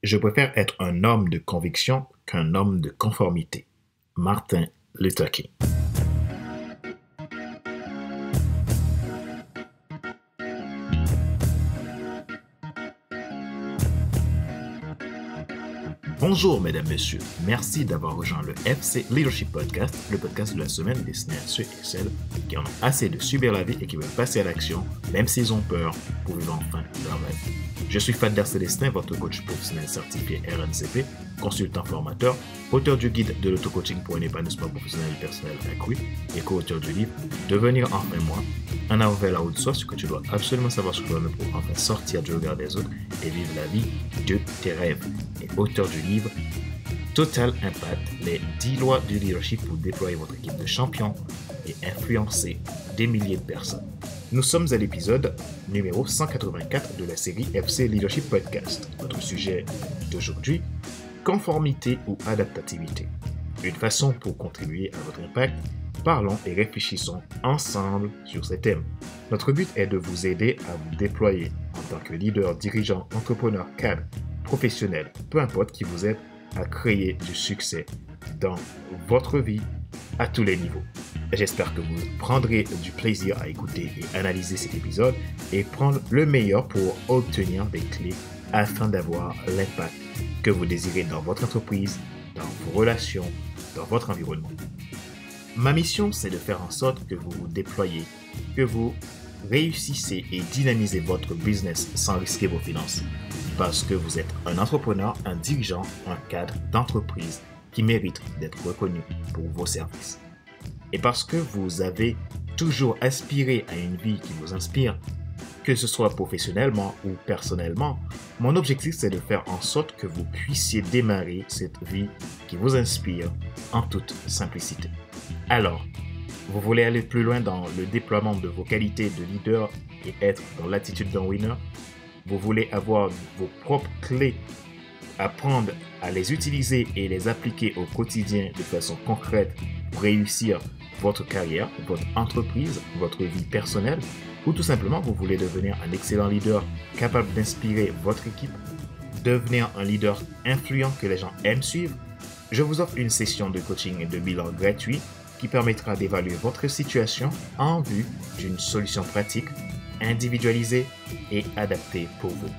Je préfère être un homme de conviction qu'un homme de conformité. Martin Luther King. Bonjour, mesdames, messieurs. Merci d'avoir rejoint le FC Leadership Podcast, le podcast de la semaine destiné à ceux et celles qui en ont assez de subir la vie et qui veulent passer à l'action, même s'ils ont peur, pour vivre enfin leur rêve. Je suis Fadler Célestin, votre coach professionnel certifié RNCP, consultant formateur, auteur du guide de l'auto-coaching pour un épanouissement professionnel et personnel accru et co-auteur du livre « Devenir enfin moi », un avant vers la haute source, ce que tu dois absolument savoir sur toi-même pour enfin sortir du regard des autres et vivre la vie de tes rêves. Et auteur du livre Total Impact, les 10 lois du leadership pour déployer votre équipe de champions et influencer des milliers de personnes. Nous sommes à l'épisode numéro 184 de la série FC Leadership Podcast. Notre sujet d'aujourd'hui, conformité ou adaptativité. Une façon pour contribuer à votre impact. Parlons et réfléchissons ensemble sur ces thèmes. Notre but est de vous aider à vous déployer en tant que leader, dirigeant, entrepreneur, cadre, professionnel, peu importe qui vous êtes, à créer du succès dans votre vie à tous les niveaux. J'espère que vous prendrez du plaisir à écouter et analyser cet épisode et prendre le meilleur pour obtenir des clés afin d'avoir l'impact que vous désirez dans votre entreprise, dans vos relations, dans votre environnement. Ma mission, c'est de faire en sorte que vous vous déployez, que vous réussissez et dynamisez votre business sans risquer vos finances. Parce que vous êtes un entrepreneur, un dirigeant, un cadre d'entreprise qui mérite d'être reconnu pour vos services. Et parce que vous avez toujours aspiré à une vie qui vous inspire, que ce soit professionnellement ou personnellement, mon objectif c'est de faire en sorte que vous puissiez démarrer cette vie qui vous inspire en toute simplicité. Alors, vous voulez aller plus loin dans le déploiement de vos qualités de leader et être dans l'attitude d'un winner? Vous voulez avoir vos propres clés, apprendre à les utiliser et les appliquer au quotidien de façon concrète pour réussir votre carrière, votre entreprise, votre vie personnelle? Ou tout simplement, vous voulez devenir un excellent leader capable d'inspirer votre équipe, devenir un leader influent que les gens aiment suivre? Je vous offre une session de coaching et de bilan gratuit qui permettra d'évaluer votre situation en vue d'une solution pratique, individualisée et adaptée pour vous.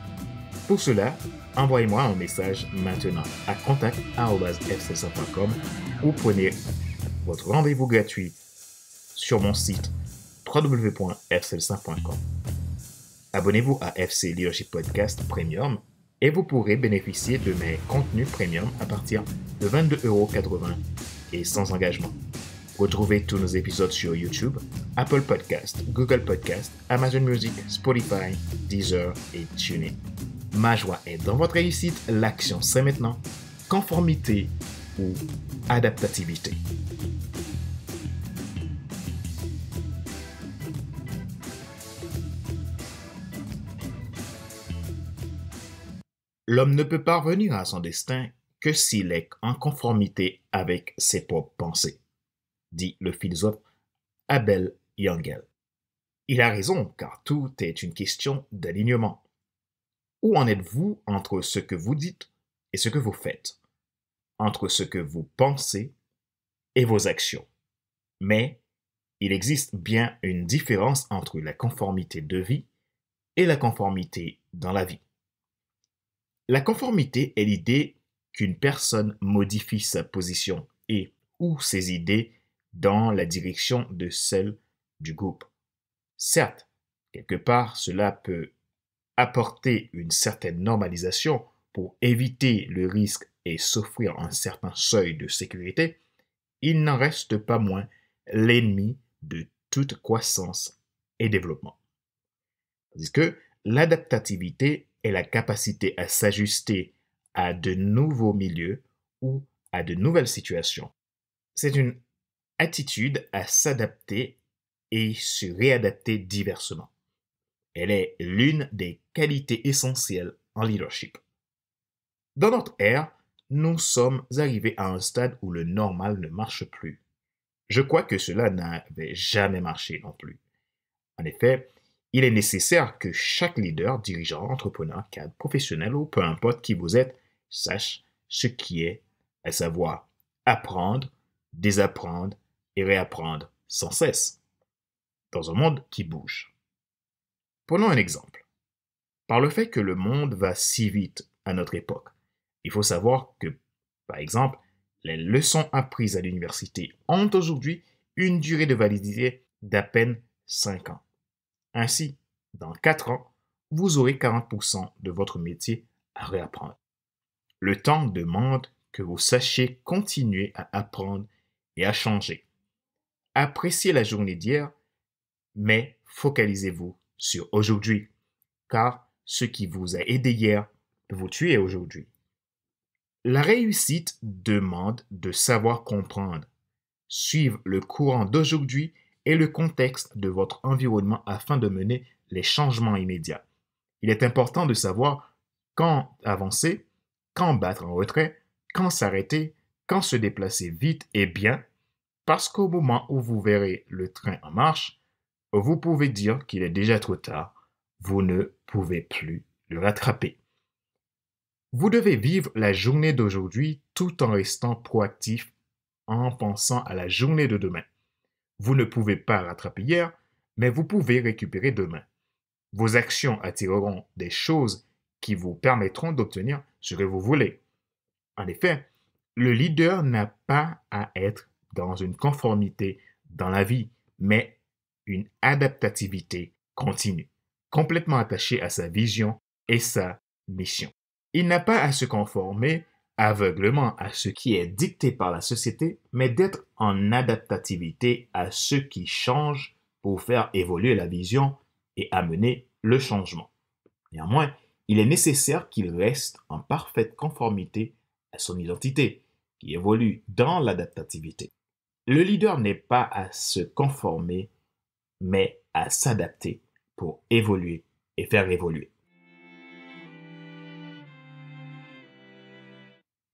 Pour cela, envoyez-moi un message maintenant à contact@fc100.com ou prenez votre rendez-vous gratuit sur mon site www.fc100.com. Abonnez-vous à FC Leadership Podcast Premium et vous pourrez bénéficier de mes contenus premium à partir de 22,80 € et sans engagement. Retrouvez tous nos épisodes sur YouTube, Apple Podcast, Google Podcast, Amazon Music, Spotify, Deezer et TuneIn. Ma joie est dans votre réussite, l'action c'est maintenant, conformité ou adaptativité. L'homme ne peut parvenir à son destin que s'il est en conformité avec ses propres pensées, dit le philosophe Abel Yangel. Il a raison, car tout est une question d'alignement. Où en êtes-vous entre ce que vous dites et ce que vous faites, entre ce que vous pensez et vos actions? Mais il existe bien une différence entre la conformité de vie et la conformité dans la vie. La conformité est l'idée qu'une personne modifie sa position et ou ses idées dans la direction de celle du groupe. Certes, quelque part, cela peut apporter une certaine normalisation pour éviter le risque et s'offrir un certain seuil de sécurité, il n'en reste pas moins l'ennemi de toute croissance et développement. Tandis que l'adaptativité est la capacité à s'ajuster à de nouveaux milieux ou à de nouvelles situations. C'est une attitude à s'adapter et se réadapter diversement. Elle est l'une des qualités essentielles en leadership. Dans notre ère, nous sommes arrivés à un stade où le normal ne marche plus. Je crois que cela n'avait jamais marché non plus. En effet, il est nécessaire que chaque leader, dirigeant, entrepreneur, cadre, professionnel ou peu importe qui vous êtes, sache ce qui est, à savoir apprendre, désapprendre et réapprendre sans cesse, dans un monde qui bouge. Prenons un exemple. Par le fait que le monde va si vite à notre époque, il faut savoir que, par exemple, les leçons apprises à l'université ont aujourd'hui une durée de validité d'à peine 5 ans. Ainsi, dans 4 ans, vous aurez 40% de votre métier à réapprendre. Le temps demande que vous sachiez continuer à apprendre et à changer. Appréciez la journée d'hier, mais focalisez-vous sur aujourd'hui, car ce qui vous a aidé hier peut vous tuer aujourd'hui. La réussite demande de savoir comprendre, suivre le courant d'aujourd'hui et le contexte de votre environnement afin de mener les changements immédiats. Il est important de savoir quand avancer, quand battre en retrait, quand s'arrêter, quand se déplacer vite et bien, parce qu'au moment où vous verrez le train en marche, vous pouvez dire qu'il est déjà trop tard, vous ne pouvez plus le rattraper. Vous devez vivre la journée d'aujourd'hui tout en restant proactif en pensant à la journée de demain. Vous ne pouvez pas rattraper hier, mais vous pouvez récupérer demain. Vos actions attireront des choses qui vous permettront d'obtenir ce que vous voulez. En effet, le leader n'a pas à être dans une conformité dans la vie, mais une adaptativité continue, complètement attachée à sa vision et sa mission. Il n'a pas à se conformer aveuglément à ce qui est dicté par la société, mais d'être en adaptativité à ce qui change pour faire évoluer la vision et amener le changement. Néanmoins, il est nécessaire qu'il reste en parfaite conformité à son identité, qui évolue dans l'adaptativité. Le leader n'est pas à se conformer, mais à s'adapter pour évoluer et faire évoluer.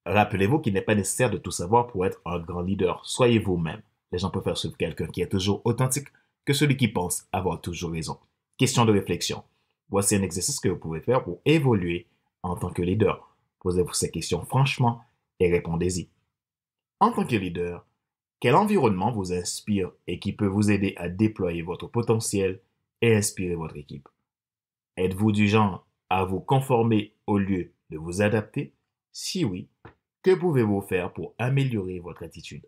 Rappelez-vous qu'il n'est pas nécessaire de tout savoir pour être un grand leader. Soyez vous-même. Les gens préfèrent suivre quelqu'un qui est toujours authentique que celui qui pense avoir toujours raison. Question de réflexion. Voici un exercice que vous pouvez faire pour évoluer en tant que leader. Posez-vous ces questions franchement et répondez-y. En tant que leader, quel environnement vous inspire et qui peut vous aider à déployer votre potentiel et inspirer votre équipe? Êtes-vous du genre à vous conformer au lieu de vous adapter? Si oui, que pouvez-vous faire pour améliorer votre attitude?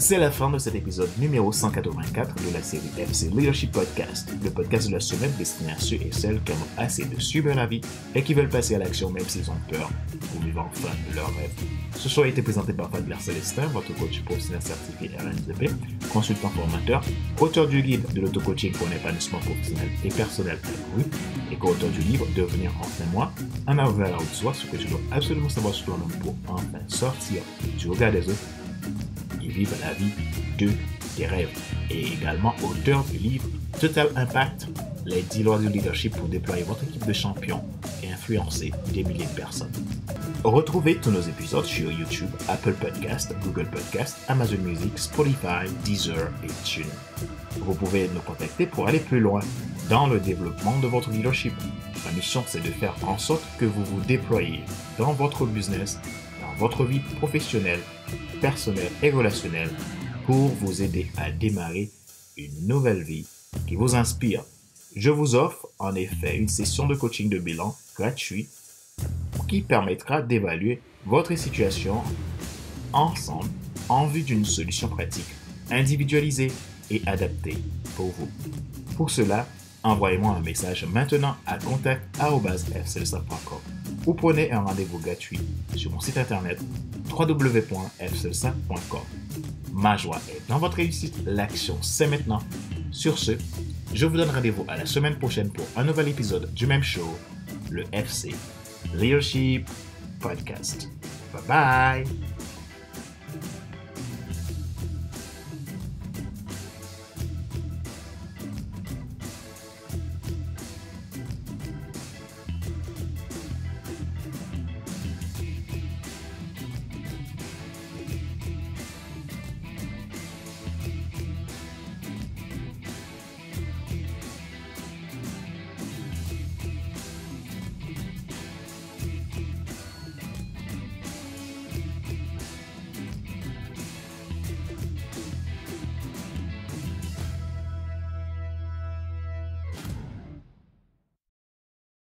C'est la fin de cet épisode numéro 184 de la série FC Leadership Podcast, le podcast de la semaine destiné à ceux et celles qui en ont assez de suivre la vie et qui veulent passer à l'action même s'ils ont peur pour vivre enfin leurs rêves. Ce choix a été présenté par Fabien Célestin, votre coach professionnel certifié RNZP, consultant formateur, auteur du guide de l'auto-coaching pour un épanouissement professionnel et personnel accru et co-auteur du livre Devenir enfin moi, en avant à de soi, ce que tu dois absolument savoir sur toi-même pour enfin sortir du regard des autres et vivre la vie de tes rêves. Et également auteur du livre Total Impact, les 10 lois du leadership pour déployer votre équipe de champions et influencer des milliers de personnes. Retrouvez tous nos épisodes sur YouTube, Apple Podcast, Google Podcast, Amazon Music, Spotify, Deezer et TuneIn. Vous pouvez nous contacter pour aller plus loin dans le développement de votre leadership. Ma mission, c'est de faire en sorte que vous vous déployiez dans votre business, dans votre vie professionnelle, personnelle et relationnelle pour vous aider à démarrer une nouvelle vie qui vous inspire. Je vous offre en effet une session de coaching de bilan gratuit qui permettra d'évaluer votre situation ensemble en vue d'une solution pratique, individualisée et adaptée pour vous. Pour cela, envoyez-moi un message maintenant à contact@fcelsa.com ou prenez un rendez-vous gratuit sur mon site internet www.fcelsa.com. Ma joie est dans votre réussite, l'action c'est maintenant. Sur ce, je vous donne rendez-vous à la semaine prochaine pour un nouvel épisode du même show, le FC Leadership Podcast. Bye bye!